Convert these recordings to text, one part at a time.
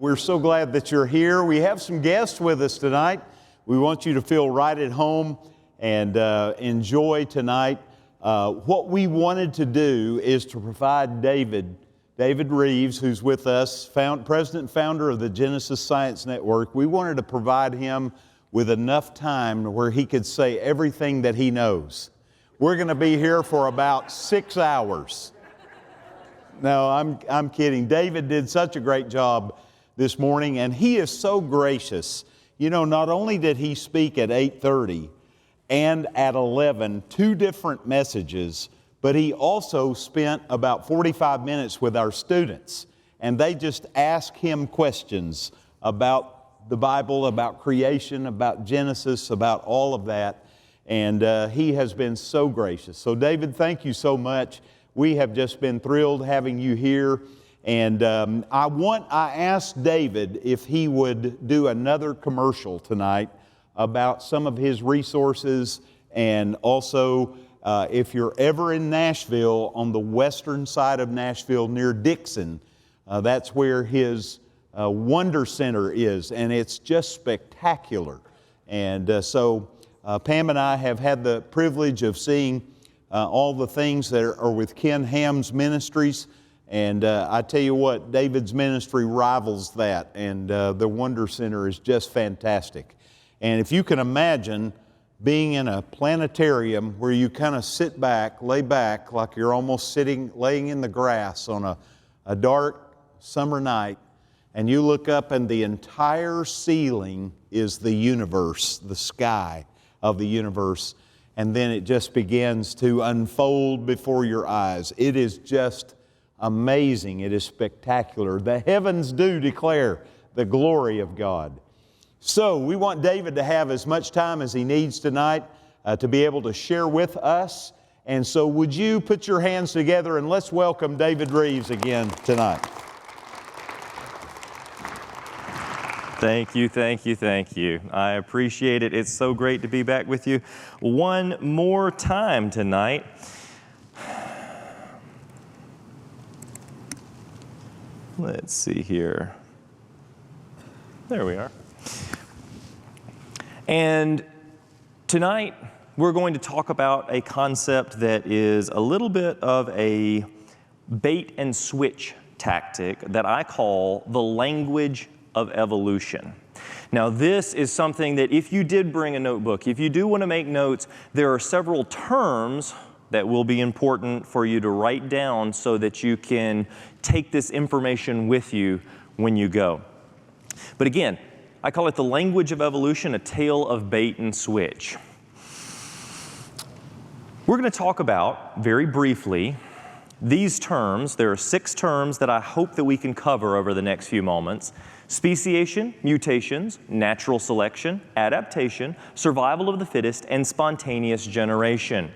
We're so glad that you're here. We have some guests with us tonight. We want you to feel right at home and enjoy tonight. What we wanted to do is to provide David Rives, who's with us, president and founder of the Genesis Science Network. We wanted to provide him with enough time where he could say everything that he knows. We're going to be here for about 6 hours. No, I'm kidding. David did such a great job this morning, and he is so gracious. You know, not only did he speak at 8:30 and at 11, two different messages, but he also spent about 45 minutes with our students, and they just asked him questions about the Bible, about creation, about Genesis, about all of that, and he has been so gracious. So David, thank you so much. We have just been thrilled having you here, and I asked David if he would do another commercial tonight about some of his resources, and also if you're ever in Nashville, on the western side of Nashville near Dixon, that's where his Wonder Center is, and it's just spectacular. And so Pam and I have had the privilege of seeing all the things that are with Ken Ham's ministries, and I tell you what, David's ministry rivals that, and the Wonder Center is just fantastic. And if you can imagine being in a planetarium where you kind of sit back, lay back, like you're almost laying in the grass on a dark summer night, and you look up and the entire ceiling is the universe, the sky of the universe, and then it just begins to unfold before your eyes. It is just amazing. It is spectacular. The heavens do declare the glory of God. So we want David to have as much time as he needs tonight to be able to share with us. And so would you put your hands together and let's welcome David Rives again tonight. Thank you, thank you, thank you. I appreciate it. It's so great to be back with you one more time tonight. Let's see here. There we are. And tonight we're going to talk about a concept that is a little bit of a bait and switch tactic that I call the language of evolution. Now, this is something that if you did bring a notebook, if you do want to make notes, there are several terms that will be important for you to write down so that you can take this information with you when you go. But again, I call it the language of evolution, a tale of bait and switch. We're going to talk about, very briefly, these terms. There are 6 terms that I hope that we can cover over the next few moments. Speciation, mutations, natural selection, adaptation, survival of the fittest, and spontaneous generation.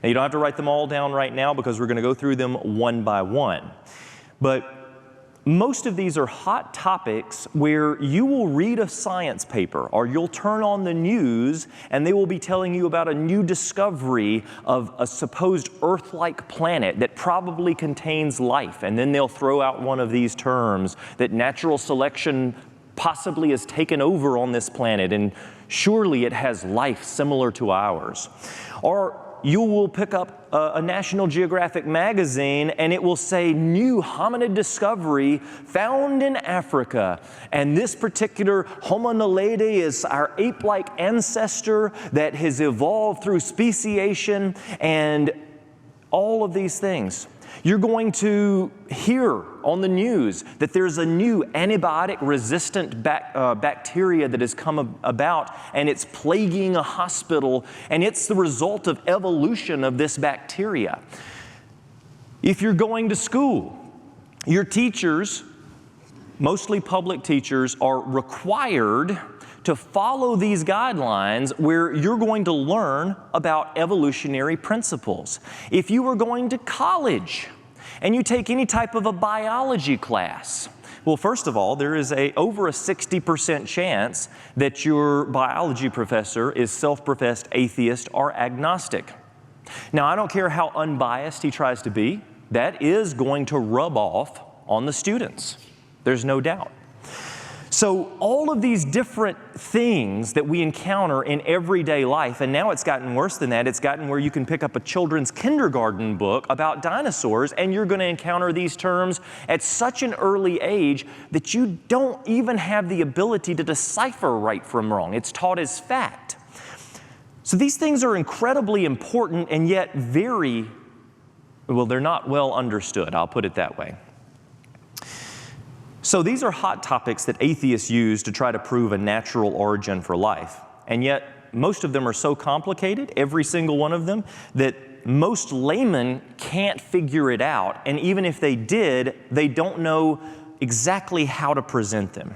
Now, you don't have to write them all down right now because we're going to go through them one by one. But most of these are hot topics where you will read a science paper or you'll turn on the news and they will be telling you about a new discovery of a supposed Earth-like planet that probably contains life. And then they'll throw out one of these terms that natural selection possibly has taken over on this planet and surely it has life similar to ours. Or you will pick up a National Geographic magazine and it will say new hominid discovery found in Africa. And this particular Homo naledi is our ape-like ancestor that has evolved through speciation and all of these things. You're going to hear on the news that there's a new antibiotic-resistant bacteria that has come about, and it's plaguing a hospital, and it's the result of evolution of this bacteria. If you're going to school, your teachers, mostly public teachers, are required to follow these guidelines where you're going to learn about evolutionary principles. If you were going to college and you take any type of a biology class, well, first of all, there is over a 60% chance that your biology professor is self-professed atheist or agnostic. Now, I don't care how unbiased he tries to be, that is going to rub off on the students. There's no doubt. So all of these different things that we encounter in everyday life, and now it's gotten worse than that. It's gotten where you can pick up a children's kindergarten book about dinosaurs, and you're going to encounter these terms at such an early age that you don't even have the ability to decipher right from wrong. It's taught as fact. So these things are incredibly important and yet they're not well understood. I'll put it that way. So these are hot topics that atheists use to try to prove a natural origin for life. And yet, most of them are so complicated, every single one of them, that most laymen can't figure it out. And even if they did, they don't know exactly how to present them.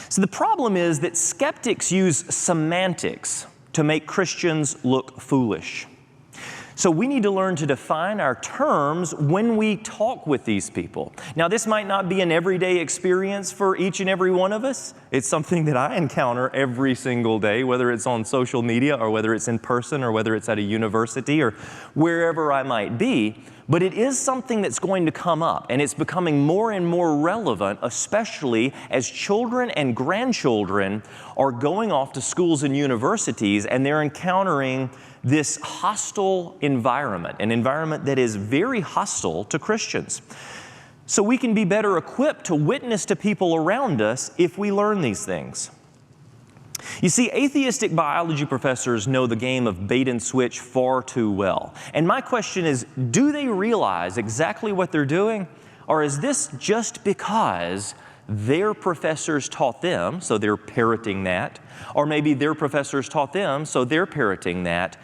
So the problem is that skeptics use semantics to make Christians look foolish. So we need to learn to define our terms when we talk with these people. Now, this might not be an everyday experience for each and every one of us. It's something that I encounter every single day, whether it's on social media or whether it's in person or whether it's at a university or wherever I might be. But it is something that's going to come up, and it's becoming more and more relevant, especially as children and grandchildren are going off to schools and universities, and they're encountering this hostile environment, an environment that is very hostile to Christians. So we can be better equipped to witness to people around us if we learn these things. You see, atheistic biology professors know the game of bait and switch far too well. And my question is, do they realize exactly what they're doing? Or is this just because their professors taught them, so they're parroting that? Or maybe their professors taught them, so they're parroting that.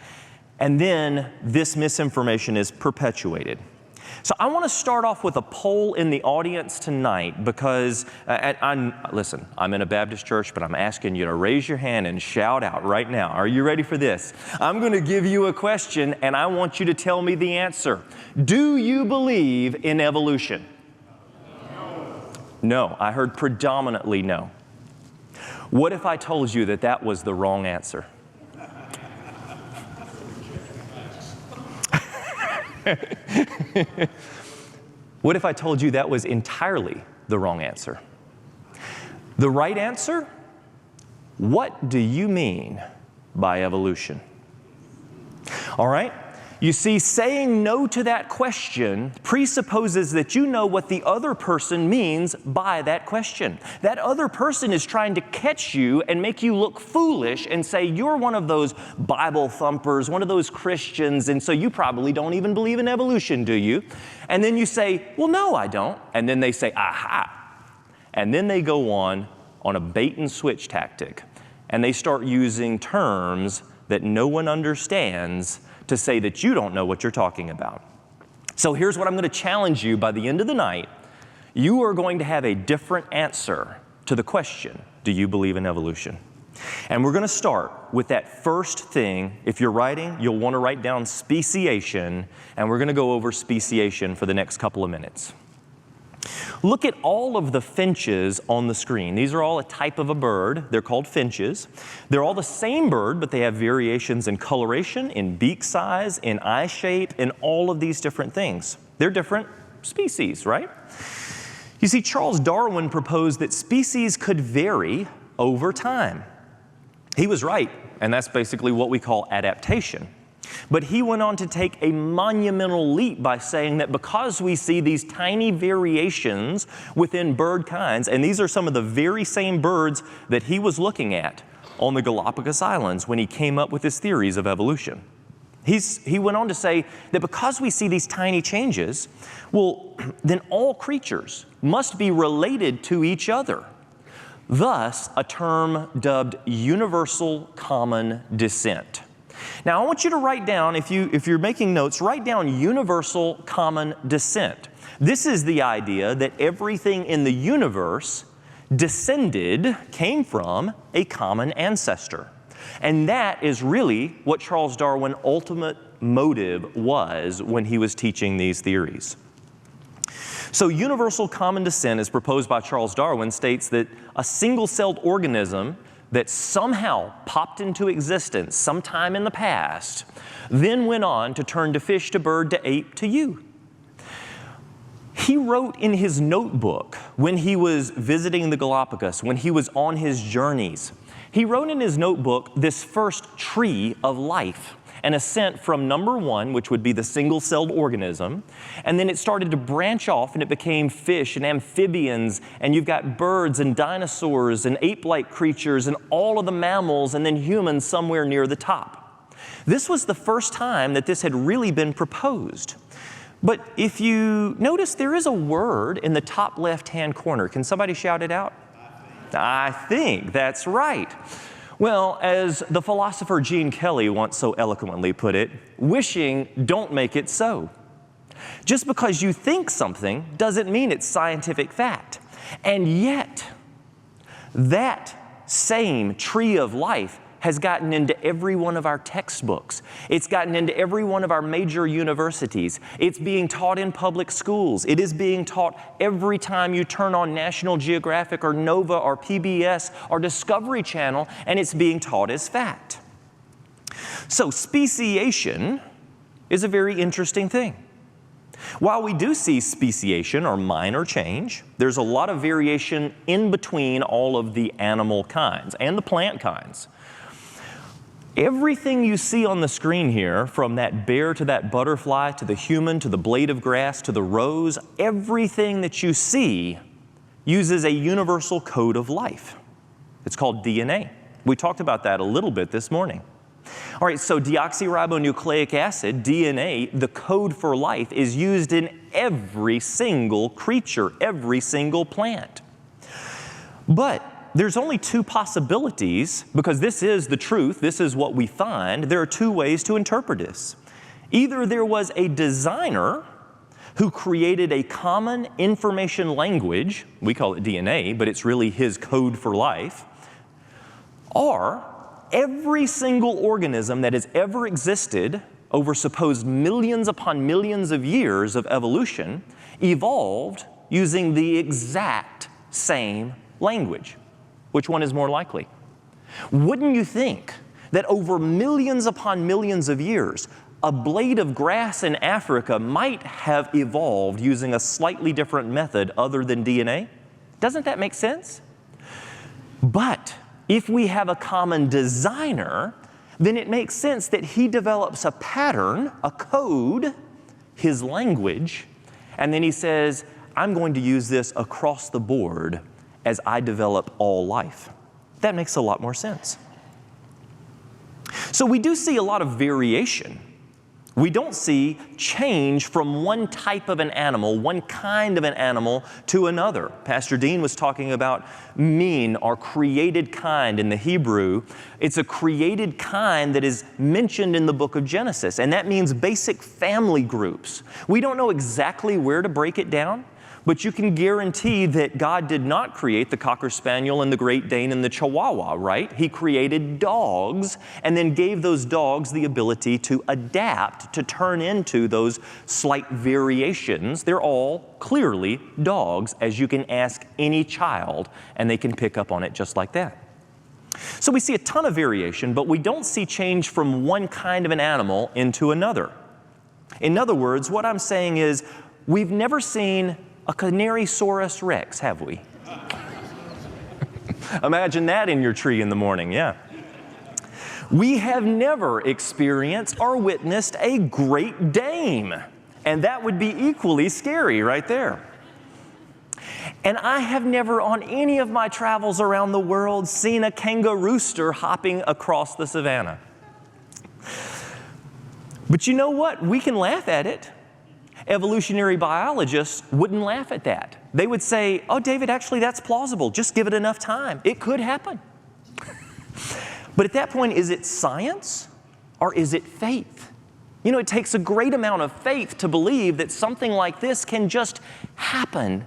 And then this misinformation is perpetuated. So I want to start off with a poll in the audience tonight because, listen, I'm in a Baptist church, but I'm asking you to raise your hand and shout out right now. Are you ready for this? I'm going to give you a question and I want you to tell me the answer. Do you believe in evolution? No. I heard predominantly no. What if I told you that that was the wrong answer? What if I told you that was entirely the wrong answer? The right answer? What do you mean by evolution? All right? You see, saying no to that question presupposes that you know what the other person means by that question. That other person is trying to catch you and make you look foolish and say you're one of those Bible thumpers, one of those Christians, and so you probably don't even believe in evolution, do you? And then you say, well, no, I don't. And then they say, aha. And then they go on a bait and switch tactic. And they start using terms that no one understands to say that you don't know what you're talking about. So here's what I'm going to challenge you by the end of the night. You are going to have a different answer to the question, do you believe in evolution? And we're going to start with that first thing. If you're writing, you'll want to write down speciation, and we're going to go over speciation for the next couple of minutes. Look at all of the finches on the screen. These are all a type of a bird. They're called finches. They're all the same bird, but they have variations in coloration, in beak size, in eye shape, in all of these different things. They're different species, right? You see, Charles Darwin proposed that species could vary over time. He was right, and that's basically what we call adaptation. But he went on to take a monumental leap by saying that because we see these tiny variations within bird kinds, and these are some of the very same birds that he was looking at on the Galapagos Islands when he came up with his theories of evolution. He went on to say that because we see these tiny changes, well, then all creatures must be related to each other. Thus, a term dubbed universal common descent. Now, I want you to write down, if you're making notes, write down universal common descent. This is the idea that everything in the universe came from a common ancestor. And that is really what Charles Darwin's ultimate motive was when he was teaching these theories. So universal common descent, as proposed by Charles Darwin, states that a single-celled organism that somehow popped into existence sometime in the past, then went on to turn to fish, to bird, to ape, to you. He wrote in his notebook when he was visiting the Galapagos, when he was on his journeys. He wrote in his notebook this first tree of life, an ascent from number one, which would be the single-celled organism, and then it started to branch off and it became fish and amphibians, and you've got birds and dinosaurs and ape-like creatures and all of the mammals, and then humans somewhere near the top. This was the first time that this had really been proposed. But if you notice, there is a word in the top left-hand corner. Can somebody shout it out? I think that's right. Well, as the philosopher Gene Kelly once so eloquently put it, wishing don't make it so. Just because you think something doesn't mean it's scientific fact. And yet, that same tree of life has gotten into every one of our textbooks. It's gotten into every one of our major universities. It's being taught in public schools. It is being taught every time you turn on National Geographic or Nova or PBS or Discovery Channel, and it's being taught as fact. So speciation is a very interesting thing. While we do see speciation or minor change, there's a lot of variation in between all of the animal kinds and the plant kinds. Everything you see on the screen here, from that bear to that butterfly to the human to the blade of grass to the rose, everything that you see uses a universal code of life. It's called DNA. We talked about that a little bit this morning. All right, so deoxyribonucleic acid, DNA, the code for life, is used in every single creature, every single plant. But there's only two possibilities, because this is the truth, this is what we find. There are two ways to interpret this. Either there was a designer who created a common information language, we call it DNA, but it's really his code for life, or every single organism that has ever existed over supposed millions upon millions of years of evolution evolved using the exact same language. Which one is more likely? Wouldn't you think that over millions upon millions of years, a blade of grass in Africa might have evolved using a slightly different method other than DNA? Doesn't that make sense? But if we have a common designer, then it makes sense that he develops a pattern, a code, his language, and then he says, I'm going to use this across the board as I develop all life. That makes a lot more sense. So we do see a lot of variation. We don't see change from one type of an animal, one kind of an animal to another. Pastor Dean was talking about min, or created kind in the Hebrew. It's a created kind that is mentioned in the book of Genesis, and that means basic family groups. We don't know exactly where to break it down, but you can guarantee that God did not create the Cocker Spaniel and the Great Dane and the Chihuahua, right? He created dogs and then gave those dogs the ability to adapt, to turn into those slight variations. They're all clearly dogs, as you can ask any child, and they can pick up on it just like that. So we see a ton of variation, but we don't see change from one kind of an animal into another. In other words, what I'm saying is, we've never seen a Canarisaurus rex, have we? Imagine that in your tree in the morning, yeah. We have never experienced or witnessed a Great Dane, and that would be equally scary right there. And I have never on any of my travels around the world seen a kangarooster hopping across the savannah. But you know what? We can laugh at it. Evolutionary biologists wouldn't laugh at that. They would say, oh, David, actually that's plausible. Just give it enough time. It could happen. But at that point, is it science or is it faith? You know, it takes a great amount of faith to believe that something like this can just happen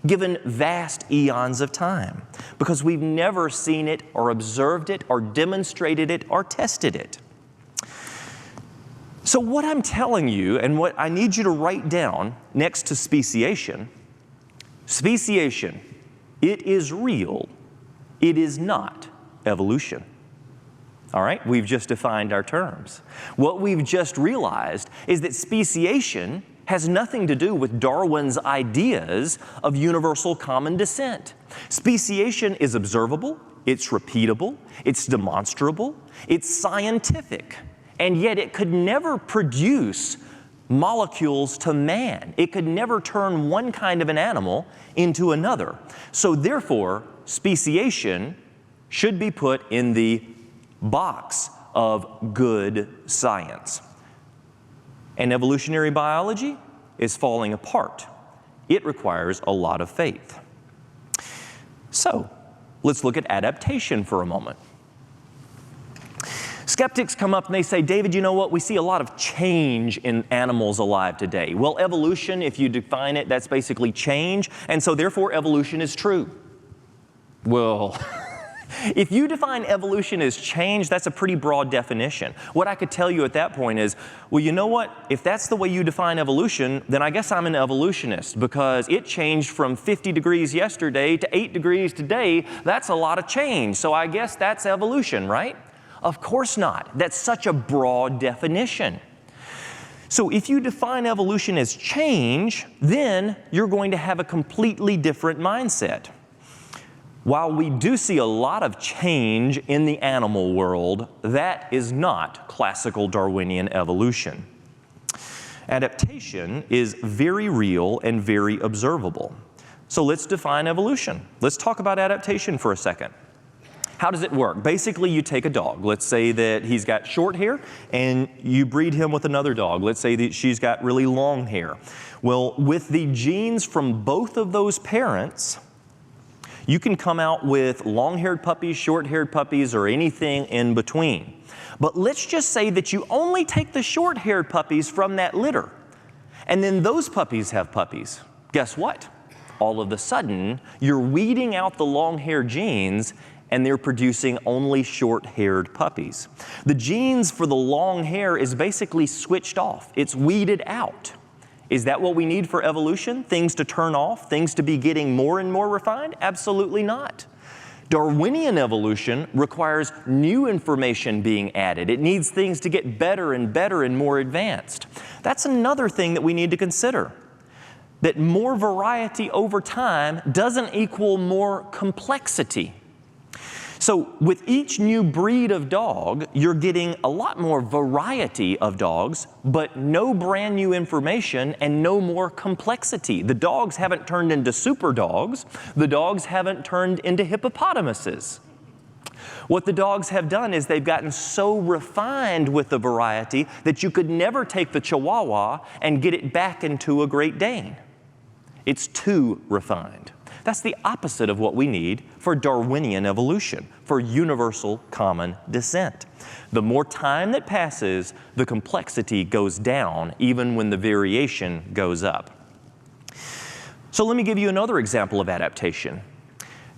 given vast eons of time, because we've never seen it or observed it or demonstrated it or tested it. So what I'm telling you, and what I need you to write down next to speciation, it is real, it is not evolution. All right, we've just defined our terms. What we've just realized is that speciation has nothing to do with Darwin's ideas of universal common descent. Speciation is observable, it's repeatable, it's demonstrable, it's scientific, and yet it could never produce molecules to man. It could never turn one kind of an animal into another. So therefore, speciation should be put in the box of good science. And evolutionary biology is falling apart. It requires a lot of faith. So, let's look at adaptation for a moment. Skeptics come up and they say, David, you know what? We see a lot of change in animals alive today. Well, evolution, if you define it, that's basically change, and so therefore evolution is true. Well, if you define evolution as change, that's a pretty broad definition. What I could tell you at that point is, well, you know what? If that's the way you define evolution, then I guess I'm an evolutionist, because it changed from 50 degrees yesterday to 8 degrees today. That's a lot of change. So I guess that's evolution, right? Of course not. That's such a broad definition. So if you define evolution as change, then you're going to have a completely different mindset. While we do see a lot of change in the animal world, that is not classical Darwinian evolution. Adaptation is very real and very observable. So let's define evolution. Let's talk about adaptation for a second. How does it work? Basically, you take a dog. Let's say that he's got short hair, and you breed him with another dog. Let's say that she's got really long hair. Well, with the genes from both of those parents, you can come out with long-haired puppies, short-haired puppies, or anything in between. But let's just say that you only take the short-haired puppies from that litter, and then those puppies have puppies. Guess what? All of a sudden, you're weeding out the long-haired genes, and they're producing only short-haired puppies. The genes for the long hair is basically switched off. It's weeded out. Is that what we need for evolution? Things to turn off? Things to be getting more and more refined? Absolutely not. Darwinian evolution requires new information being added. It needs things to get better and better and more advanced. That's another thing that we need to consider. That more variety over time doesn't equal more complexity. So with each new breed of dog, you're getting a lot more variety of dogs, but no brand new information and no more complexity. The dogs haven't turned into super dogs. The dogs haven't turned into hippopotamuses. What the dogs have done is they've gotten so refined with the variety that you could never take the Chihuahua and get it back into a Great Dane. It's too refined. That's the opposite of what we need for Darwinian evolution, for universal common descent. The more time that passes, the complexity goes down, even when the variation goes up. So let me give you another example of adaptation.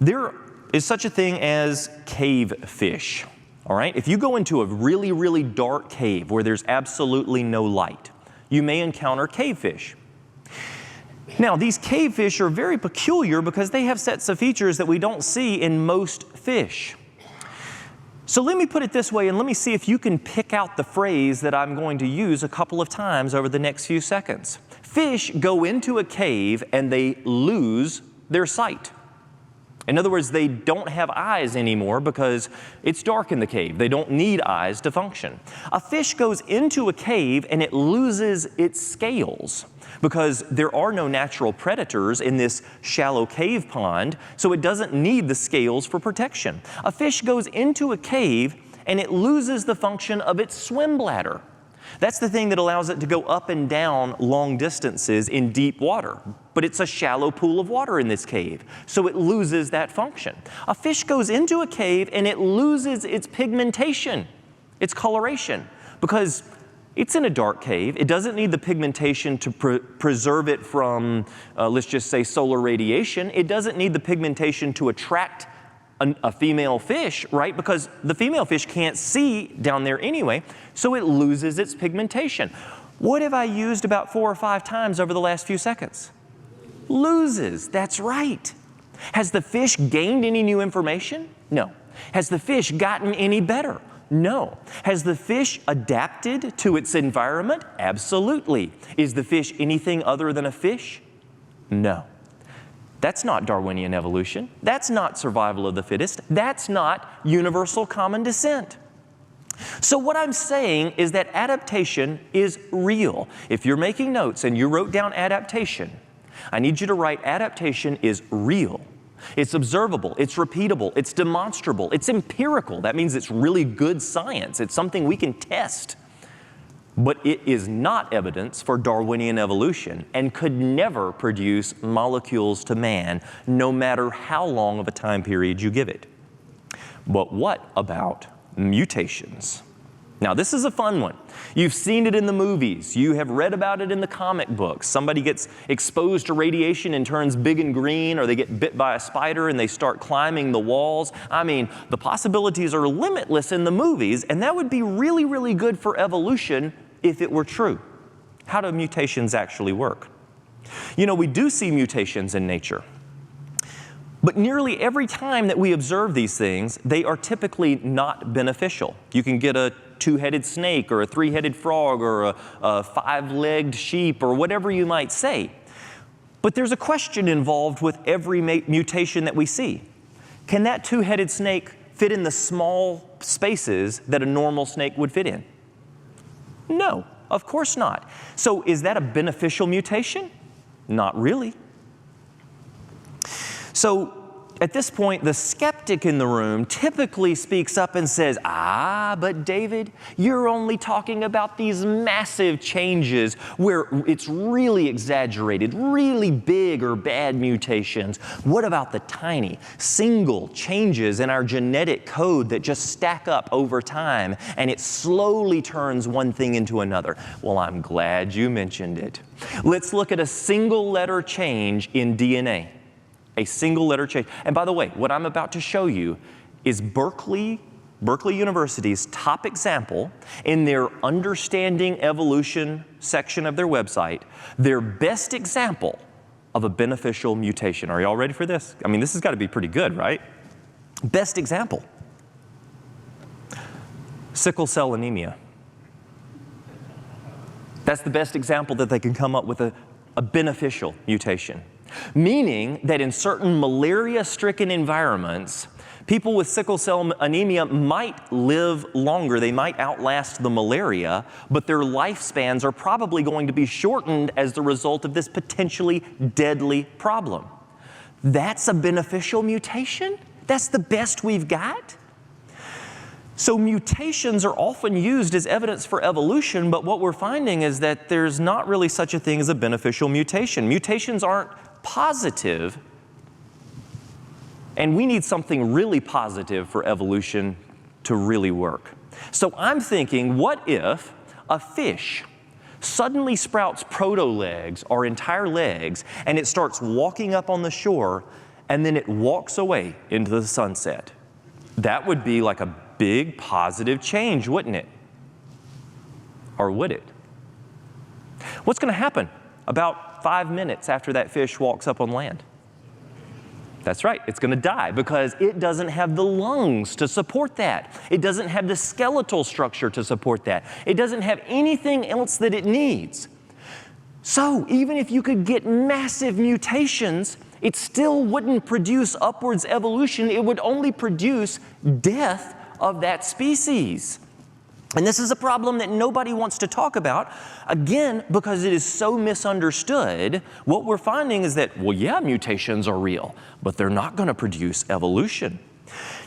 There is such a thing as cave fish. All right? If you go into a really, really dark cave where there's absolutely no light, you may encounter cave fish. Now, these cave fish are very peculiar because they have sets of features that we don't see in most fish. So let me put it this way, and let me see if you can pick out the phrase that I'm going to use a couple of times over the next few seconds. Fish go into a cave and they lose their sight. In other words, they don't have eyes anymore because it's dark in the cave. They don't need eyes to function. A fish goes into a cave and it loses its scales because there are no natural predators in this shallow cave pond, so it doesn't need the scales for protection. A fish goes into a cave and it loses the function of its swim bladder. That's the thing that allows it to go up and down long distances in deep water. But it's a shallow pool of water in this cave, so it loses that function. A fish goes into a cave and it loses its pigmentation, its coloration, because it's in a dark cave. It doesn't need the pigmentation to preserve it from, let's just say, solar radiation. It doesn't need the pigmentation to attract a female fish, right? Because the female fish can't see down there anyway, so it loses its pigmentation. What have I used about 4 or 5 times over the last few seconds? Loses, that's right. Has the fish gained any new information? No. Has the fish gotten any better? No. Has the fish adapted to its environment? Absolutely. Is the fish anything other than a fish? No. That's not Darwinian evolution. That's not survival of the fittest. That's not universal common descent. So what I'm saying is that adaptation is real. If you're making notes and you wrote down adaptation, I need you to write adaptation is real. It's observable, it's repeatable, it's demonstrable, it's empirical. That means it's really good science. It's something we can test. But it is not evidence for Darwinian evolution and could never produce molecules to man, no matter how long of a time period you give it. But what about mutations? Now, this is a fun one. You've seen it in the movies. You have read about it in the comic books. Somebody gets exposed to radiation and turns big and green, or they get bit by a spider and they start climbing the walls. I mean, the possibilities are limitless in the movies, and that would be really, really good for evolution if it were true. How do mutations actually work? You know, we do see mutations in nature. But nearly every time that we observe these things, they are typically not beneficial. You can get a two-headed snake or a three-headed frog or a five-legged sheep or whatever you might say. But there's a question involved with every mutation that we see. Can that two-headed snake fit in the small spaces that a normal snake would fit in? No, of course not. So is that a beneficial mutation? Not really. So at this point, the skeptic in the room typically speaks up and says, but David, you're only talking about these massive changes where it's really exaggerated, really big or bad mutations. What about the tiny, single changes in our genetic code that just stack up over time and it slowly turns one thing into another? Well, I'm glad you mentioned it. Let's look at a single letter change in DNA. A single letter change. And by the way, what I'm about to show you is Berkeley University's top example in their Understanding Evolution section of their website, their best example of a beneficial mutation. Are y'all ready for this? I mean, this has got to be pretty good, right? Best example. Sickle cell anemia. That's the best example that they can come up with a beneficial mutation. Meaning that in certain malaria-stricken environments, people with sickle cell anemia might live longer. They might outlast the malaria, but their lifespans are probably going to be shortened as the result of this potentially deadly problem. That's a beneficial mutation? That's the best we've got? So mutations are often used as evidence for evolution, but what we're finding is that there's not really such a thing as a beneficial mutation. Mutations aren't positive, and we need something really positive for evolution to really work. So I'm thinking, what if a fish suddenly sprouts proto-legs or entire legs, and it starts walking up on the shore, and then it walks away into the sunset? That would be like a big positive change, wouldn't it? Or would it? What's going to happen about 5 minutes after that fish walks up on land? That's right, it's going to die because it doesn't have the lungs to support that. It doesn't have the skeletal structure to support that. It doesn't have anything else that it needs. So even if you could get massive mutations, it still wouldn't produce upwards evolution. It would only produce death of that species. And this is a problem that nobody wants to talk about, again, because it is so misunderstood. What we're finding is that, well, yeah, mutations are real, but they're not going to produce evolution.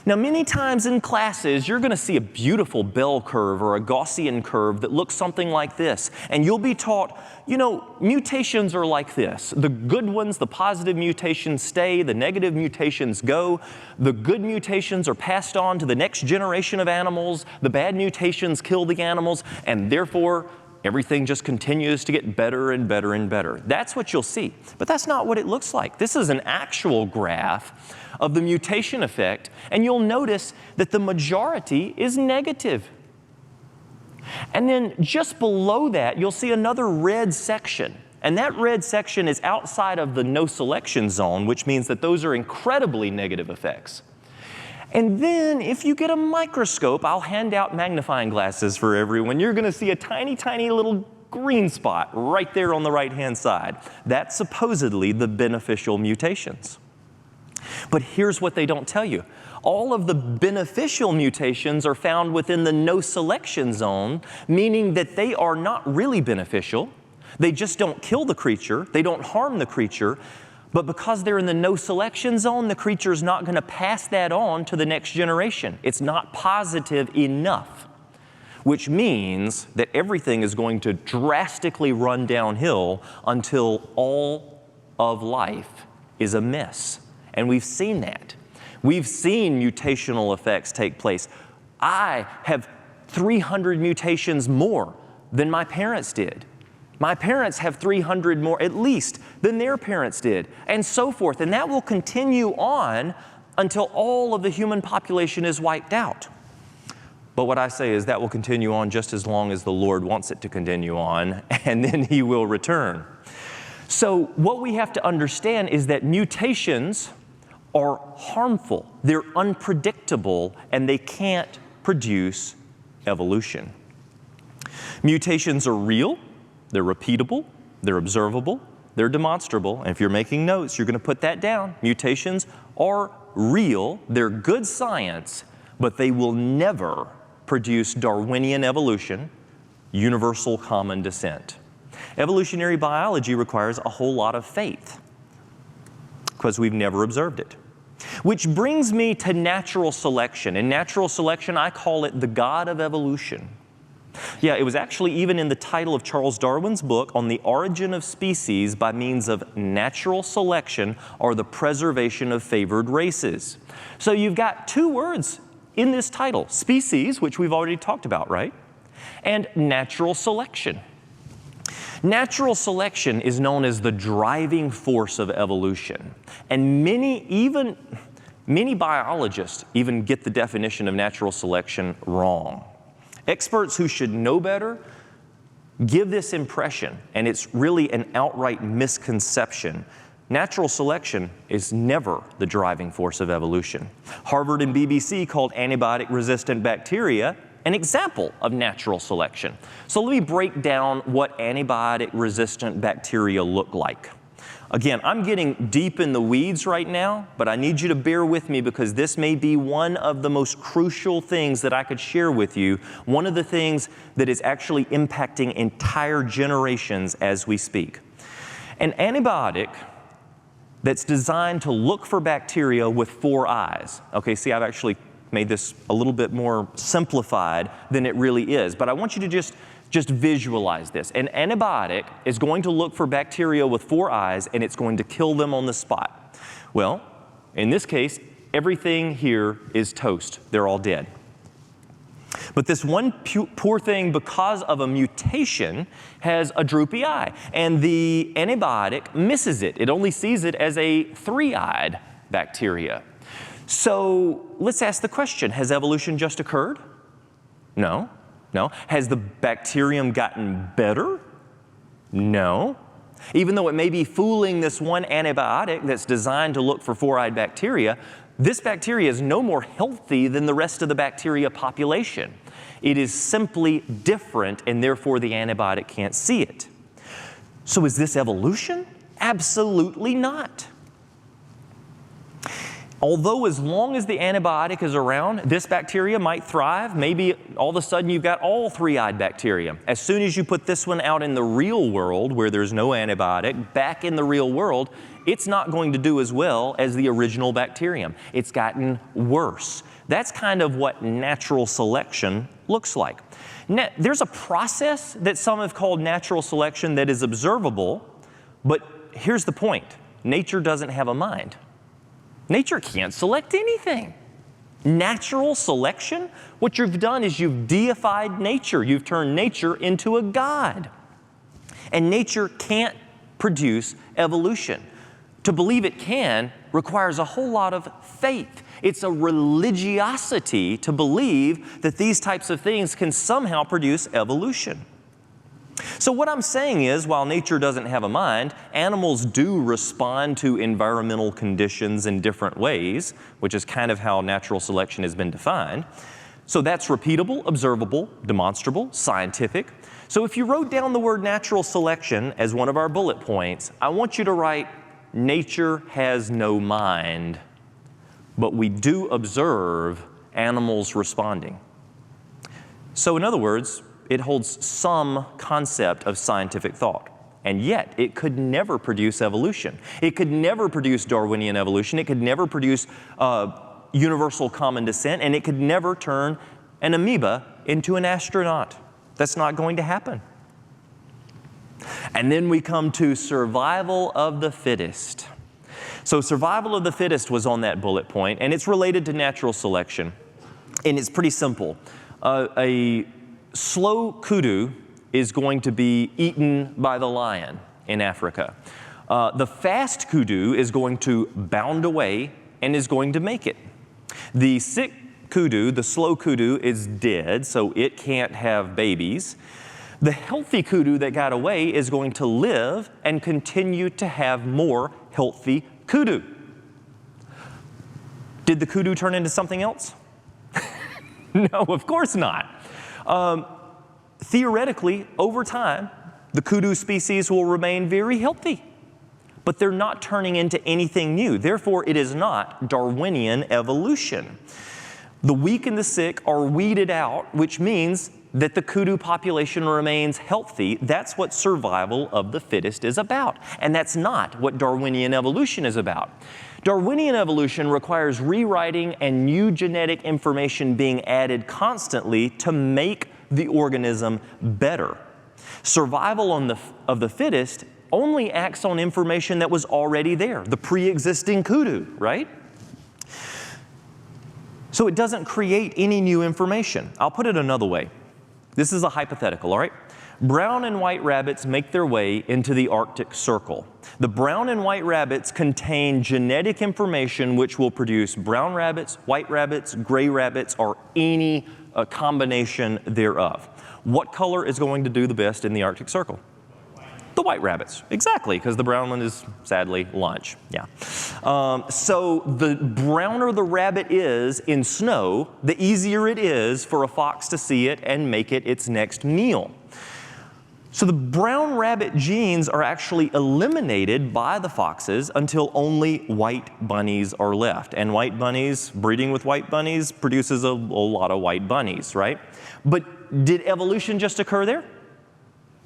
Now, many times in classes, you're going to see a beautiful bell curve or a Gaussian curve that looks something like this. And you'll be taught, you know, mutations are like this. The good ones, the positive mutations stay, the negative mutations go. The good mutations are passed on to the next generation of animals. The bad mutations kill the animals, and therefore, everything just continues to get better and better and better. That's what you'll see. But that's not what it looks like. This is an actual graph of the mutation effect, and you'll notice that the majority is negative. And then just below that, you'll see another red section. And that red section is outside of the no selection zone, which means that those are incredibly negative effects. And then if you get a microscope, I'll hand out magnifying glasses for everyone. You're going to see a tiny, tiny little green spot right there on the right-hand side. That's supposedly the beneficial mutations. But here's what they don't tell you. All of the beneficial mutations are found within the no selection zone, meaning that they are not really beneficial. They just don't kill the creature. They don't harm the creature. But because they're in the no selection zone, the creature is not going to pass that on to the next generation. It's not positive enough, which means that everything is going to drastically run downhill until all of life is a mess. And we've seen that. We've seen mutational effects take place. I have 300 mutations more than my parents did. My parents have 300 more, at least, than their parents did, and so forth. And that will continue on until all of the human population is wiped out. But what I say is that will continue on just as long as the Lord wants it to continue on, and then He will return. So what we have to understand is that mutations are harmful, they're unpredictable, and they can't produce evolution. Mutations are real, they're repeatable, they're observable, they're demonstrable, and if you're making notes, you're going to put that down. Mutations are real, they're good science, but they will never produce Darwinian evolution, universal common descent. Evolutionary biology requires a whole lot of faith because we've never observed it. Which brings me to natural selection. In natural selection, I call it the God of evolution. Yeah, it was actually even in the title of Charles Darwin's book on the origin of species by means of natural selection or the preservation of favored races. So you've got two words in this title, species, which we've already talked about, right? And natural selection. Natural selection is known as the driving force of evolution. And many biologists even get the definition of natural selection wrong. Experts who should know better give this impression, and it's really an outright misconception. Natural selection is never the driving force of evolution. Harvard and BBC called antibiotic-resistant bacteria an example of natural selection. So let me break down what antibiotic-resistant bacteria look like. Again, I'm getting deep in the weeds right now, but I need you to bear with me because this may be one of the most crucial things that I could share with you, one of the things that is actually impacting entire generations as we speak. An antibiotic that's designed to look for bacteria with 4 eyes. Okay, see, I've actually made this a little bit more simplified than it really is, but I want you to just visualize this. An antibiotic is going to look for bacteria with 4 eyes and it's going to kill them on the spot. Well, in this case, everything here is toast. They're all dead. But this one poor thing, because of a mutation, has a droopy eye, and the antibiotic misses it. It only sees it as a 3-eyed bacteria. So let's ask the question, has evolution just occurred? No. No. Has the bacterium gotten better? No. Even though it may be fooling this one antibiotic that's designed to look for 4-eyed bacteria, this bacteria is no more healthy than the rest of the bacteria population. It is simply different, and therefore the antibiotic can't see it. So is this evolution? Absolutely not. Although as long as the antibiotic is around, this bacteria might thrive. Maybe all of a sudden you've got all 3-eyed bacteria. As soon as you put this one out in the real world where there's no antibiotic, back in the real world, it's not going to do as well as the original bacterium. It's gotten worse. That's kind of what natural selection looks like. There's a process that some have called natural selection that is observable, but here's the point. Nature doesn't have a mind. Nature can't select anything. Natural selection, what you've done is you've deified nature. You've turned nature into a god. And nature can't produce evolution. To believe it can requires a whole lot of faith. It's a religiosity to believe that these types of things can somehow produce evolution. So what I'm saying is, while nature doesn't have a mind, animals do respond to environmental conditions in different ways, which is kind of how natural selection has been defined. So that's repeatable, observable, demonstrable, scientific. So if you wrote down the word natural selection as one of our bullet points, I want you to write, nature has no mind, but we do observe animals responding. So in other words, it holds some concept of scientific thought, and yet it could never produce evolution. It could never produce Darwinian evolution. It could never produce universal common descent, and it could never turn an amoeba into an astronaut. That's not going to happen. And then we come to survival of the fittest. So survival of the fittest was on that bullet point, and it's related to natural selection. And it's pretty simple. A slow kudu is going to be eaten by the lion in Africa. The fast kudu is going to bound away and is going to make it. The sick kudu, the slow kudu, is dead, so it can't have babies. The healthy kudu that got away is going to live and continue to have more healthy kudu. Did the kudu turn into something else? No, of course not. Theoretically, over time, the kudu species will remain very healthy, but they're not turning into anything new. Therefore, it is not Darwinian evolution. The weak and the sick are weeded out, which means that the kudu population remains healthy. That's what survival of the fittest is about. And that's not what Darwinian evolution is about. Darwinian evolution requires rewriting and new genetic information being added constantly to make the organism better. Survival of the fittest only acts on information that was already there, the pre-existing kudu, right? So it doesn't create any new information. I'll put it another way. This is a hypothetical, all right? Brown and white rabbits make their way into the Arctic Circle. The brown and white rabbits contain genetic information which will produce brown rabbits, white rabbits, gray rabbits, or any combination thereof. What color is going to do the best in the Arctic Circle? The white rabbits, exactly, because the brown one is sadly lunch, yeah. So the browner the rabbit is in snow, the easier it is for a fox to see it and make it its next meal. So the brown rabbit genes are actually eliminated by the foxes until only white bunnies are left. And white bunnies, breeding with white bunnies produces a lot of white bunnies, right? But did evolution just occur there?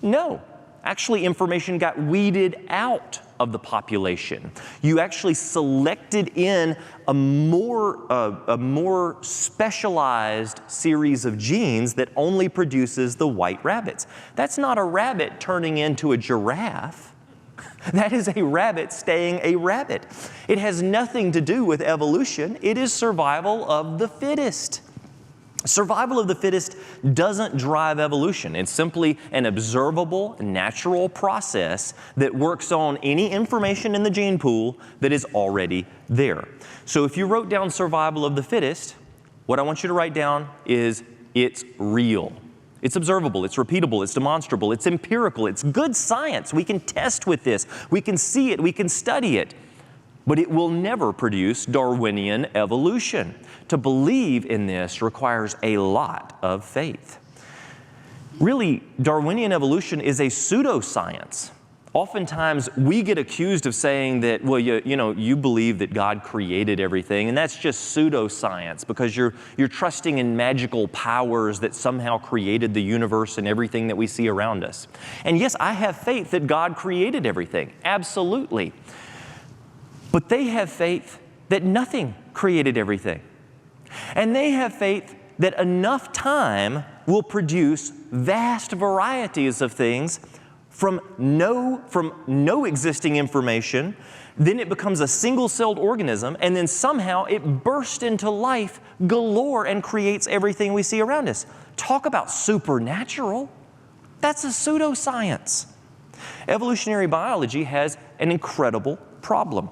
No. Actually, information got weeded out of the population. You actually selected in a more specialized series of genes that only produces the white rabbits. That's not a rabbit turning into a giraffe. That is a rabbit staying a rabbit. It has nothing to do with evolution. It is survival of the fittest. Survival of the fittest doesn't drive evolution. It's simply an observable, natural process that works on any information in the gene pool that is already there. So if you wrote down survival of the fittest, what I want you to write down is it's real. It's observable, it's repeatable, it's demonstrable, it's empirical, it's good science. We can test with this, we can see it, we can study it. But it will never produce Darwinian evolution. To believe in this requires a lot of faith. Really, Darwinian evolution is a pseudoscience. Oftentimes, we get accused of saying that, well, you believe that God created everything, and that's just pseudoscience because you're trusting in magical powers that somehow created the universe and everything that we see around us. And yes, I have faith that God created everything, absolutely. But they have faith that nothing created everything. And they have faith that enough time will produce vast varieties of things from no existing information, then it becomes a single-celled organism, and then somehow it bursts into life galore and creates everything we see around us. Talk about supernatural. That's a pseudoscience. Evolutionary biology has an incredible problem.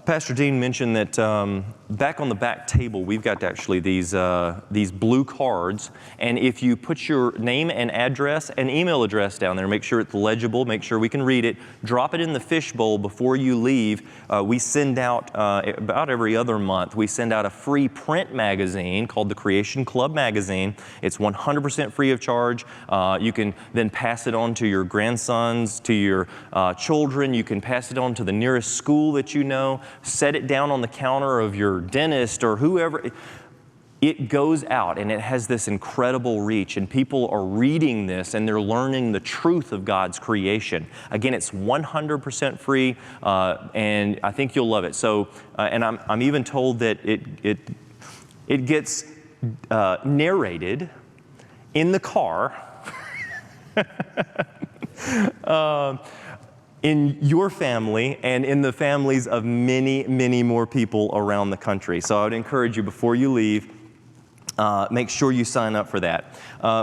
Pastor Dean mentioned that back on the back table, we've got actually these blue cards, and if you put your name and address and email address down there, make sure it's legible, make sure we can read it, drop it in the fishbowl before you leave. We send out, about every other month, we send out a free print magazine called the Creation Club Magazine. It's 100% free of charge. You can then pass it on to your grandsons, to your children. You can pass it on to the nearest school that you know. Set it down on the counter of your dentist or whoever. It goes out and it has this incredible reach, and people are reading this and they're learning the truth of God's creation. Again, it's 100% free, and I think you'll love it. So, and I'm even told that it gets narrated in the car. In your family and in the families of many, many more people around the country. So I would encourage you, before you leave, make sure you sign up for that.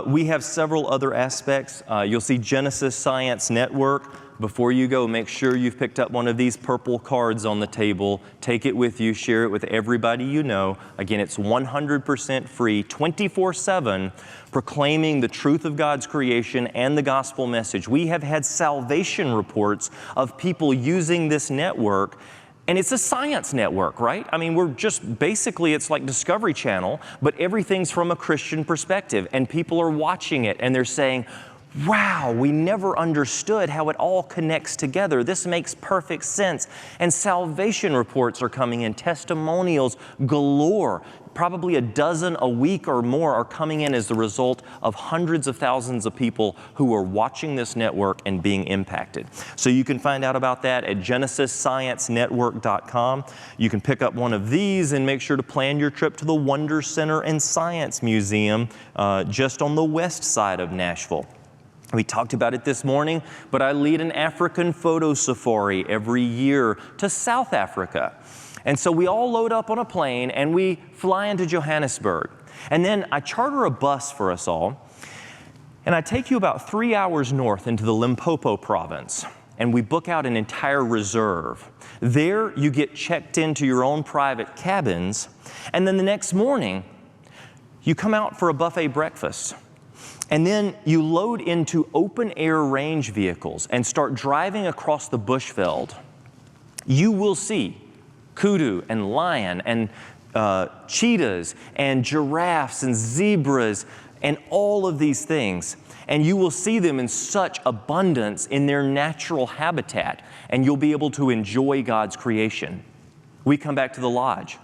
We have several other aspects. You'll see Genesis Science Network. Before you go, make sure you've picked up one of these purple cards on the table. Take it with you, share it with everybody you know. Again, it's 100% free, 24/7, proclaiming the truth of God's creation and the gospel message. We have had salvation reports of people using this network, and it's a science network, right? I mean, we're just basically, it's like Discovery Channel, but everything's from a Christian perspective, and people are watching it and they're saying, wow, we never understood how it all connects together. This makes perfect sense. And salvation reports are coming in, testimonials galore. Probably a dozen a week or more are coming in as the result of hundreds of thousands of people who are watching this network and being impacted. So you can find out about that at GenesisScienceNetwork.com. You can pick up one of these and make sure to plan your trip to the Wonder Center and Science Museum just on the west side of Nashville. We talked about it this morning, but I lead an African photo safari every year to South Africa. And so we all load up on a plane and we fly into Johannesburg. And then I charter a bus for us all, and I take you about 3 hours north into the Limpopo province, and we book out an entire reserve. There you get checked into your own private cabins, and then the next morning you come out for a buffet breakfast. And then you load into open-air range vehicles and start driving across the bushveld. You will see kudu and lion and cheetahs and giraffes and zebras and all of these things. And you will see them in such abundance in their natural habitat, and you'll be able to enjoy God's creation. We come back to the lodge.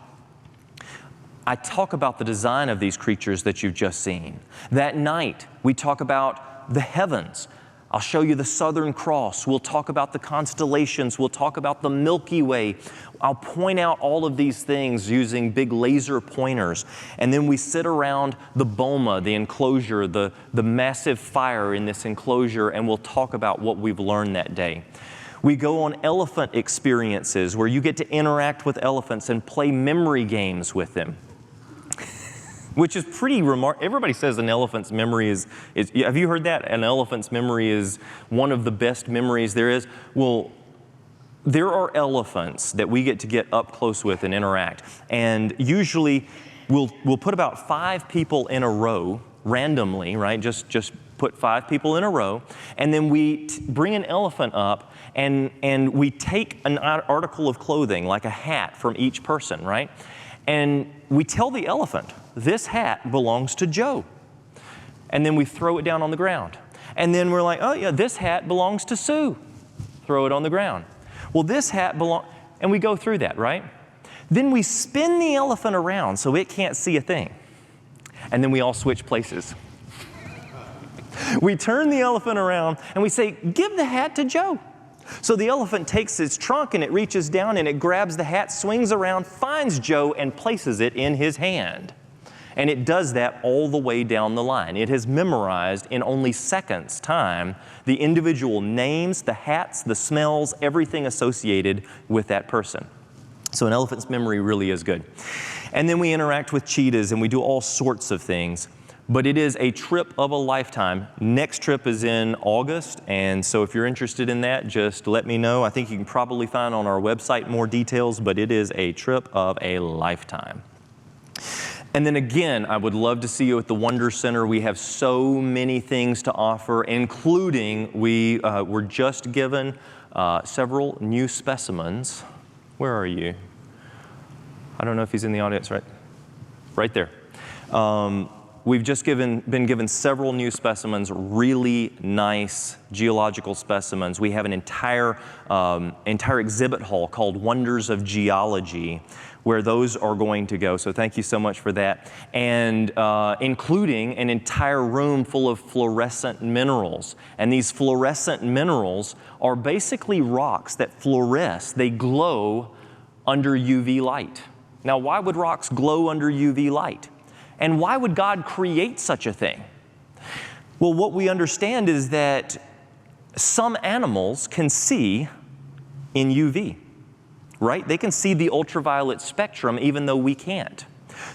I talk about the design of these creatures that you've just seen. That night, we talk about the heavens. I'll show you the Southern Cross. We'll talk about the constellations. We'll talk about the Milky Way. I'll point out all of these things using big laser pointers. And then we sit around the boma, the enclosure, the massive fire in this enclosure, and we'll talk about what we've learned that day. We go on elephant experiences where you get to interact with elephants and play memory games with them, which is pretty remarkable. Everybody says an elephant's memory is, have you heard that? An elephant's memory is one of the best memories there is. Well, there are elephants that we get to get up close with and interact. And usually we'll put about 5 people in a row randomly, right? Just put 5 people in a row. And then we bring an elephant up and we take an article of clothing, like a hat from each person, right? And we tell the elephant, this hat belongs to Joe. And then we throw it down on the ground. And then we're like, oh yeah, this hat belongs to Sue. Throw it on the ground. Well, this hat belongs, and we go through that, right? Then we spin the elephant around so it can't see a thing. And then we all switch places. We turn the elephant around and we say, give the hat to Joe. So the elephant takes its trunk and it reaches down and it grabs the hat, swings around, finds Joe, and places it in his hand. And it does that all the way down the line. It has memorized in only seconds' time the individual names, the hats, the smells, everything associated with that person. So an elephant's memory really is good. And then we interact with cheetahs and we do all sorts of things. But it is a trip of a lifetime. Next trip is in August, and so if you're interested in that, just let me know. I think you can probably find on our website more details, but it is a trip of a lifetime. And then again, I would love to see you at the Wonder Center. We have so many things to offer, including we were just given several new specimens. Where are you? I don't know if he's in the audience, right there. We've just been given several new specimens, really nice geological specimens. We have an entire exhibit hall called Wonders of Geology, where those are going to go. So thank you so much for that. And including an entire room full of fluorescent minerals. And these fluorescent minerals are basically rocks that fluoresce. They glow under UV light. Now, why would rocks glow under UV light? And why would God create such a thing? Well, what we understand is that some animals can see in UV, right? They can see the ultraviolet spectrum even though we can't.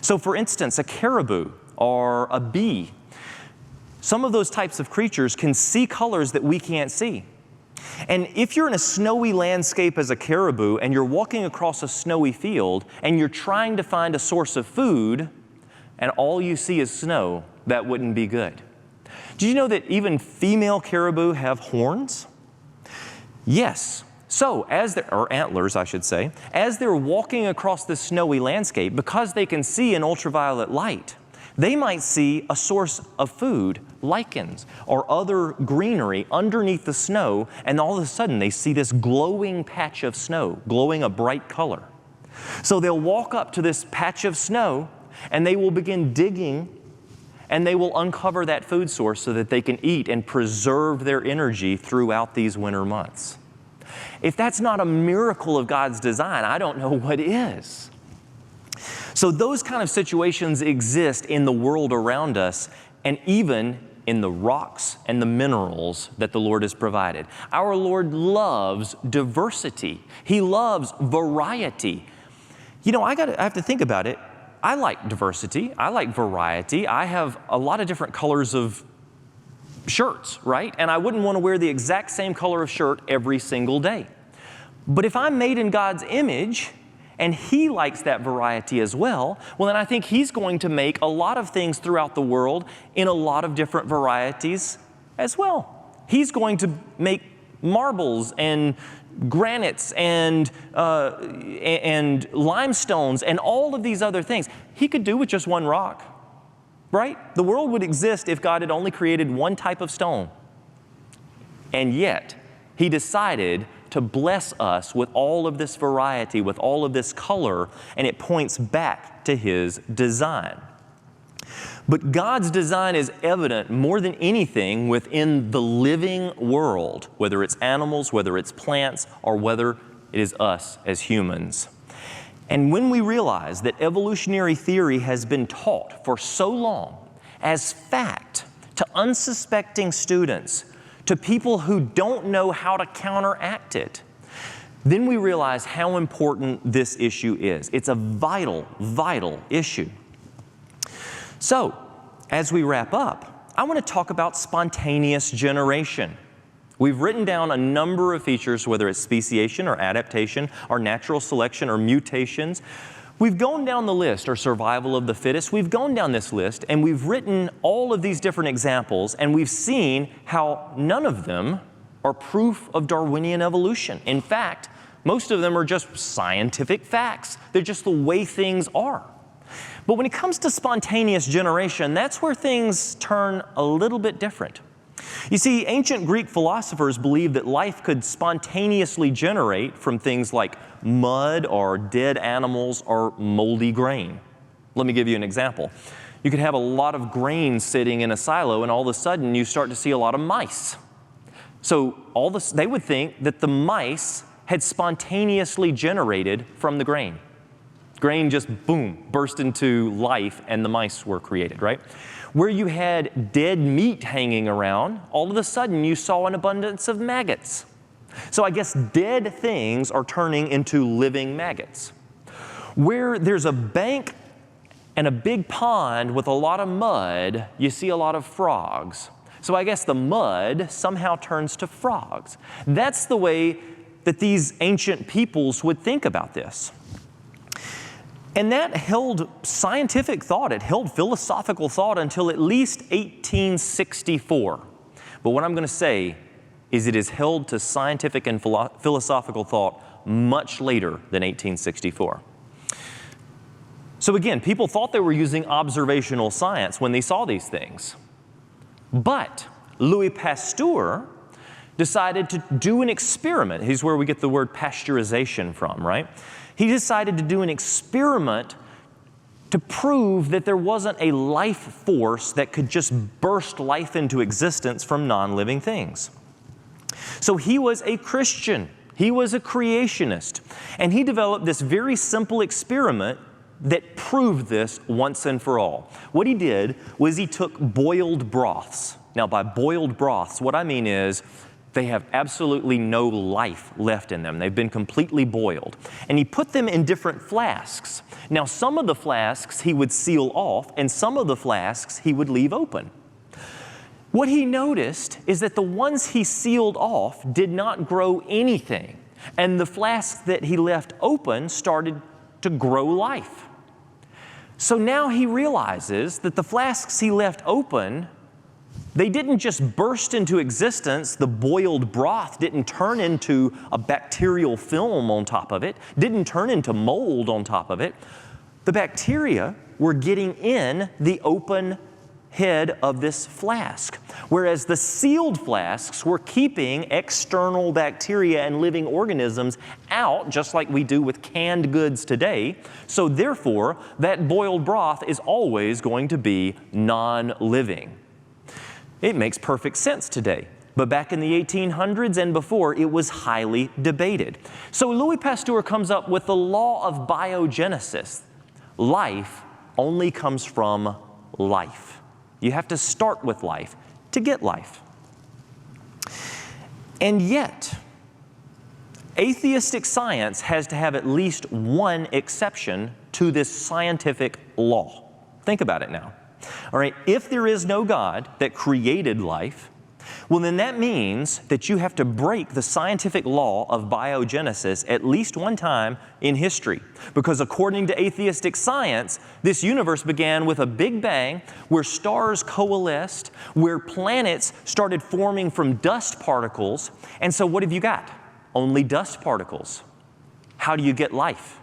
So for instance, a caribou or a bee, some of those types of creatures can see colors that we can't see. And if you're in a snowy landscape as a caribou and you're walking across a snowy field and you're trying to find a source of food, and all you see is snow, that wouldn't be good. Did you know that even female caribou have horns? Yes. So, or antlers, I should say, as they're walking across this snowy landscape, because they can see in ultraviolet light, they might see a source of food, lichens, or other greenery underneath the snow, and all of a sudden they see this glowing patch of snow, glowing a bright color. So they'll walk up to this patch of snow, and they will begin digging, and they will uncover that food source so that they can eat and preserve their energy throughout these winter months. If that's not a miracle of God's design, I don't know what is. So those kind of situations exist in the world around us, and even in the rocks and the minerals that the Lord has provided. Our Lord loves diversity. He loves variety. You know, I have to think about it. I like diversity. I like variety. I have a lot of different colors of shirts, right? And I wouldn't want to wear the exact same color of shirt every single day. But if I'm made in God's image and He likes that variety as well, well, then I think He's going to make a lot of things throughout the world in a lot of different varieties as well. He's going to make marbles and granites and limestones and all of these other things. He could do with just one rock, right? The world would exist if God had only created one type of stone. And yet, He decided to bless us with all of this variety, with all of this color, and it points back to His design. But God's design is evident more than anything within the living world, whether it's animals, whether it's plants, or whether it is us as humans. And when we realize that evolutionary theory has been taught for so long as fact to unsuspecting students, to people who don't know how to counteract it, then we realize how important this issue is. It's a vital, vital issue. So, as we wrap up, I want to talk about spontaneous generation. We've written down a number of features, whether it's speciation or adaptation or natural selection or mutations. We've gone down the list, or survival of the fittest. We've gone down this list and we've written all of these different examples, and we've seen how none of them are proof of Darwinian evolution. In fact, most of them are just scientific facts. They're just the way things are. But when it comes to spontaneous generation, that's where things turn a little bit different. You see, ancient Greek philosophers believed that life could spontaneously generate from things like mud or dead animals or moldy grain. Let me give you an example. You could have a lot of grain sitting in a silo, and all of a sudden you start to see a lot of mice. So they would think that the mice had spontaneously generated from the grain. Grain just, boom, burst into life, and the mice were created, right? Where you had dead meat hanging around, all of a sudden you saw an abundance of maggots. So I guess dead things are turning into living maggots. Where there's a bank and a big pond with a lot of mud, you see a lot of frogs. So I guess the mud somehow turns to frogs. That's the way that these ancient peoples would think about this. And that held scientific thought, it held philosophical thought until at least 1864. But what I'm going to say is it is held to scientific and philosophical thought much later than 1864. So again, people thought they were using observational science when they saw these things. But Louis Pasteur decided to do an experiment. Here's where we get the word pasteurization from, right? He decided to do an experiment to prove that there wasn't a life force that could just burst life into existence from non-living things. So he was a Christian. He was a creationist. And he developed this very simple experiment that proved this once and for all. What he did was he took boiled broths. Now, by boiled broths, what I mean is they have absolutely no life left in them. They've been completely boiled. And he put them in different flasks. Now, some of the flasks he would seal off, and some of the flasks he would leave open. What he noticed is that the ones he sealed off did not grow anything, and the flasks that he left open started to grow life. So now he realizes that the flasks he left open, they didn't just burst into existence. The boiled broth didn't turn into a bacterial film on top of it, didn't turn into mold on top of it. The bacteria were getting in the open head of this flask, whereas the sealed flasks were keeping external bacteria and living organisms out, just like we do with canned goods today. So therefore, that boiled broth is always going to be non-living. It makes perfect sense today. But back in the 1800s and before, it was highly debated. So Louis Pasteur comes up with the law of biogenesis. Life only comes from life. You have to start with life to get life. And yet, atheistic science has to have at least one exception to this scientific law. Think about it now. All right, if there is no God that created life, well, then that means that you have to break the scientific law of biogenesis at least one time in history. Because according to atheistic science, this universe began with a big bang where stars coalesced, where planets started forming from dust particles. And so what have you got? Only dust particles. How do you get life?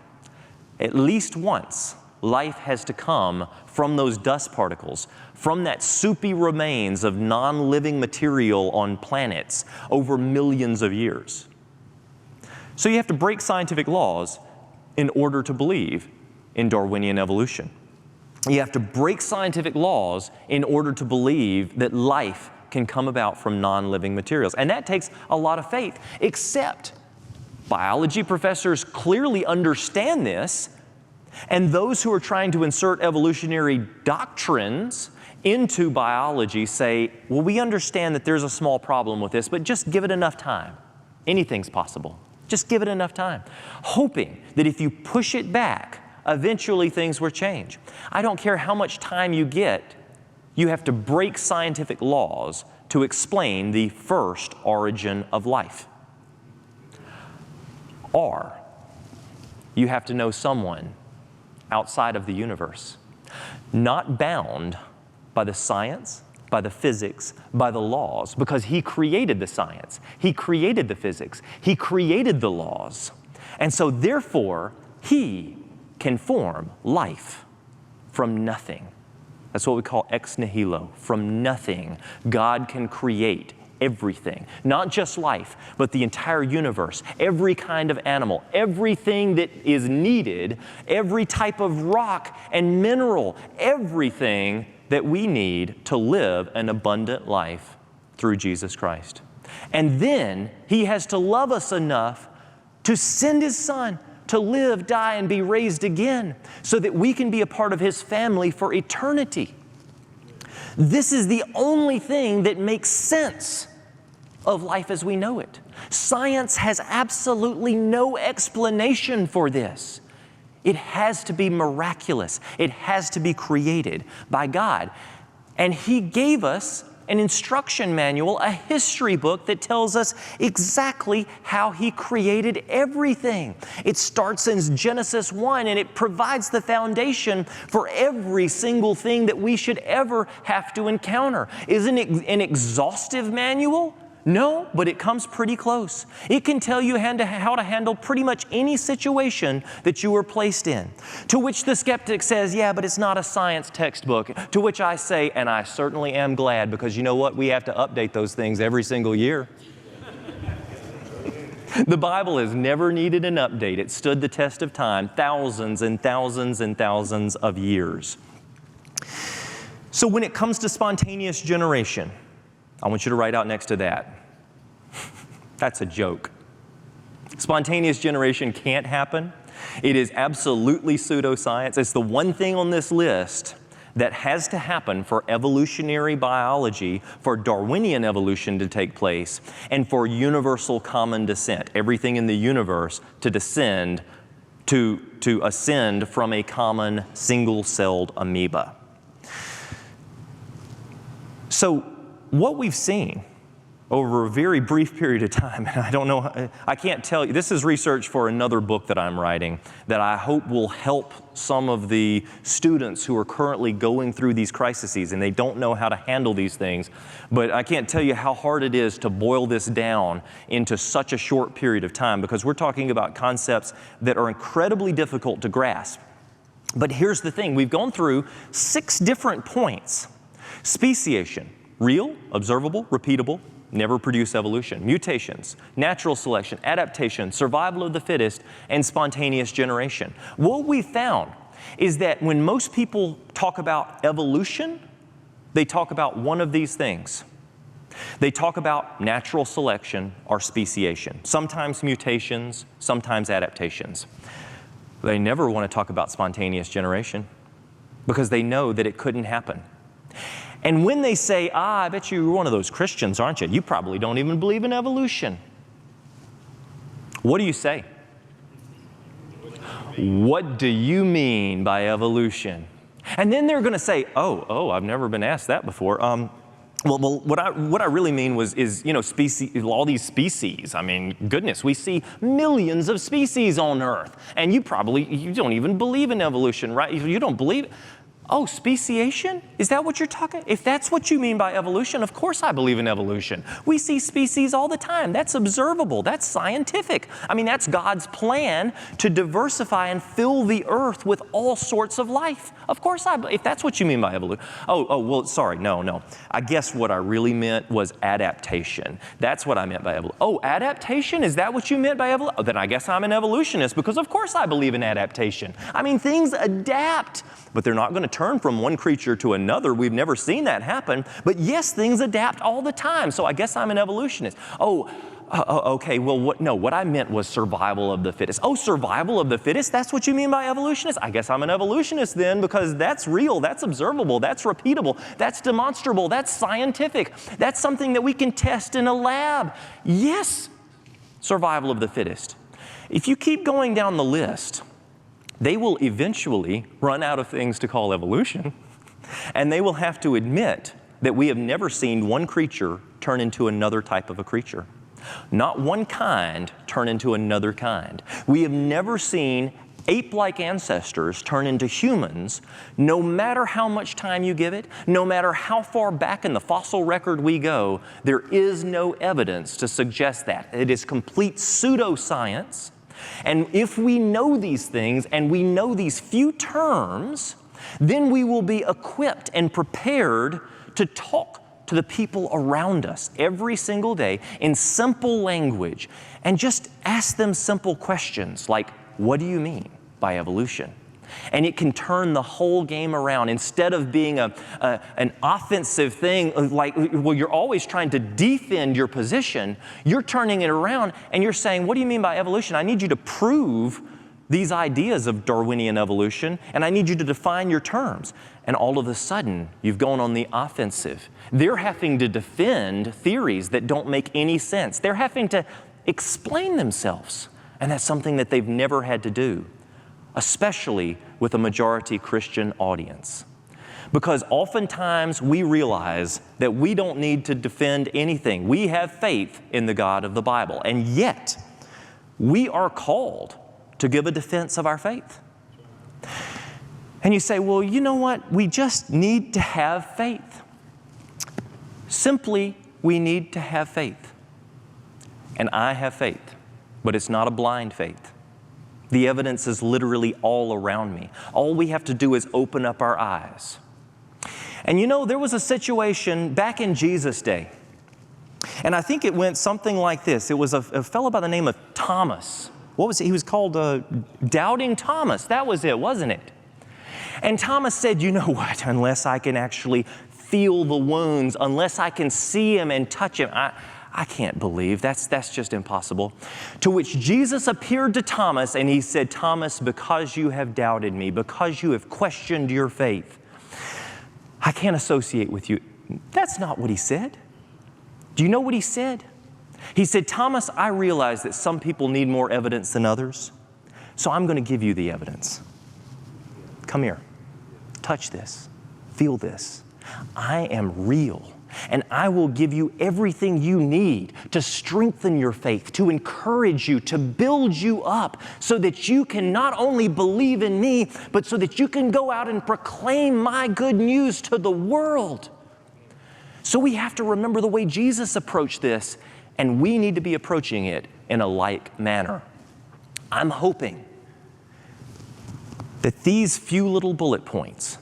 At least once, life has to come from those dust particles, from that soupy remains of non-living material on planets over millions of years. So you have to break scientific laws in order to believe in Darwinian evolution. You have to break scientific laws in order to believe that life can come about from non-living materials. And that takes a lot of faith, except biology professors clearly understand this. And those who are trying to insert evolutionary doctrines into biology say, well, we understand that there's a small problem with this, but just give it enough time. Anything's possible. Just give it enough time. Hoping that if you push it back, eventually things will change. I don't care how much time you get, you have to break scientific laws to explain the first origin of life. Or you have to know someone outside of the universe, not bound by the science, by the physics, by the laws, because He created the science, He created the physics, He created the laws. And so therefore, He can form life from nothing. That's what we call ex nihilo. From nothing, God can create everything. Not just life, but the entire universe, every kind of animal, everything that is needed, every type of rock and mineral, everything that we need to live an abundant life through Jesus Christ. And then He has to love us enough to send His Son to live, die, and be raised again so that we can be a part of His family for eternity. This is the only thing that makes sense of life as we know it. Science has absolutely no explanation for this. It has to be miraculous. It has to be created by God. And He gave us an instruction manual, a history book that tells us exactly how He created everything. It starts in Genesis 1 and it provides the foundation for every single thing that we should ever have to encounter. Isn't it an exhaustive manual? No, but it comes pretty close. It can tell you how to handle pretty much any situation that you were placed in. To which the skeptic says, yeah, but it's not a science textbook. To which I say, and I certainly am glad, because you know what? We have to update those things every single year. The Bible has never needed an update. It stood the test of time, thousands and thousands and thousands of years. So when it comes to spontaneous generation, I want you to write out next to that. That's a joke. Spontaneous generation can't happen. It is absolutely pseudoscience. It's the one thing on this list that has to happen for evolutionary biology, for Darwinian evolution to take place, and for universal common descent, everything in the universe to descend, to ascend from a common single-celled amoeba. So, what we've seen over a very brief period of time, and I don't know, I can't tell you, this is research for another book that I'm writing that I hope will help some of the students who are currently going through these crises and they don't know how to handle these things. But I can't tell you how hard it is to boil this down into such a short period of time, because we're talking about concepts that are incredibly difficult to grasp. But here's the thing, we've gone through 6 different points. Speciation. Real, observable, repeatable, never produce evolution. Mutations, natural selection, adaptation, survival of the fittest, and spontaneous generation. What we found is that when most people talk about evolution, they talk about one of these things. They talk about natural selection or speciation, sometimes mutations, sometimes adaptations. They never want to talk about spontaneous generation because they know that it couldn't happen. And when they say, I bet you're one of those Christians, aren't you? You probably don't even believe in evolution. What do you say? What do you mean by evolution? And then they're going to say, oh, I've never been asked that before. Well, what I really mean is, you know, species, all these species. I mean, goodness, we see millions of species on Earth. And you don't even believe in evolution, right? You don't believe it. Oh, speciation? Is that what you're talking? If that's what you mean by evolution, of course I believe in evolution. We see species all the time. That's observable. That's scientific. I mean, that's God's plan to diversify and fill the earth with all sorts of life. Of course if that's what you mean by evolution. Well, sorry, no. I guess what I really meant was adaptation. That's what I meant by evolution. Oh, adaptation? Is that what you meant by evolution? Oh, then I guess I'm an evolutionist, because of course I believe in adaptation. I mean, things adapt, but they're not going to turn from one creature to another. We've never seen that happen. But yes, things adapt all the time. So I guess I'm an evolutionist. Okay, well, what I meant was survival of the fittest. Oh, survival of the fittest? That's what you mean by evolutionist? I guess I'm an evolutionist then, because that's real, that's observable, that's repeatable, that's demonstrable, that's scientific. That's something that we can test in a lab. Yes, survival of the fittest. If you keep going down the list, they will eventually run out of things to call evolution, and they will have to admit that we have never seen one creature turn into another type of a creature. Not one kind turn into another kind. We have never seen ape-like ancestors turn into humans, no matter how much time you give it, no matter how far back in the fossil record we go, there is no evidence to suggest that. It is complete pseudoscience. And if we know these things and we know these few terms, then we will be equipped and prepared to talk to the people around us every single day in simple language and just ask them simple questions like, what do you mean by evolution? And it can turn the whole game around. Instead of being an offensive thing, like, well, you're always trying to defend your position, you're turning it around and you're saying, what do you mean by evolution? I need you to prove these ideas of Darwinian evolution, and I need you to define your terms. And all of a sudden, you've gone on the offensive. They're having to defend theories that don't make any sense. They're having to explain themselves, and that's something that they've never had to do. especially with a majority Christian audience. Because oftentimes we realize that we don't need to defend anything. We have faith in the God of the Bible, and yet we are called to give a defense of our faith. And you say, well, you know what? We just need to have faith. Simply, we need to have faith. And I have faith, but it's not a blind faith. The evidence is literally all around me. All we have to do is open up our eyes. And you know, there was a situation back in Jesus' day, and I think it went something like this. It was a fellow by the name of Thomas. What was it? He was called Doubting Thomas. That was it, wasn't it? And Thomas said, you know what? Unless I can actually feel the wounds, unless I can see him and touch him, I can't believe. That's just impossible. To which Jesus appeared to Thomas and he said, Thomas, because you have doubted me, because you have questioned your faith, I can't associate with you. That's not what he said. Do you know what he said? He said, Thomas, I realize that some people need more evidence than others, so I'm going to give you the evidence. Come here. Touch this. Feel this. I am real, and I will give you everything you need to strengthen your faith, to encourage you, to build you up so that you can not only believe in me, but so that you can go out and proclaim my good news to the world. So we have to remember the way Jesus approached this, and we need to be approaching it in a like manner. I'm hoping that these few little bullet points,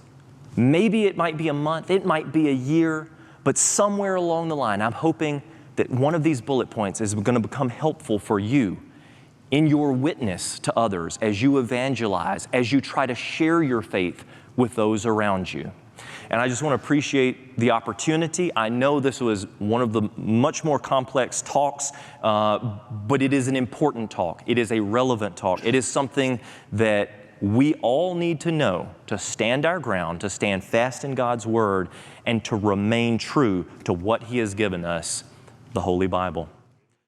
maybe it might be a month, it might be a year, but somewhere along the line, I'm hoping that one of these bullet points is going to become helpful for you in your witness to others, as you evangelize, as you try to share your faith with those around you. And I just want to appreciate the opportunity. I know this was one of the much more complex talks, but it is an important talk. It is a relevant talk. It is something that we all need to know to stand our ground, to stand fast in God's Word, and to remain true to what He has given us, the Holy Bible.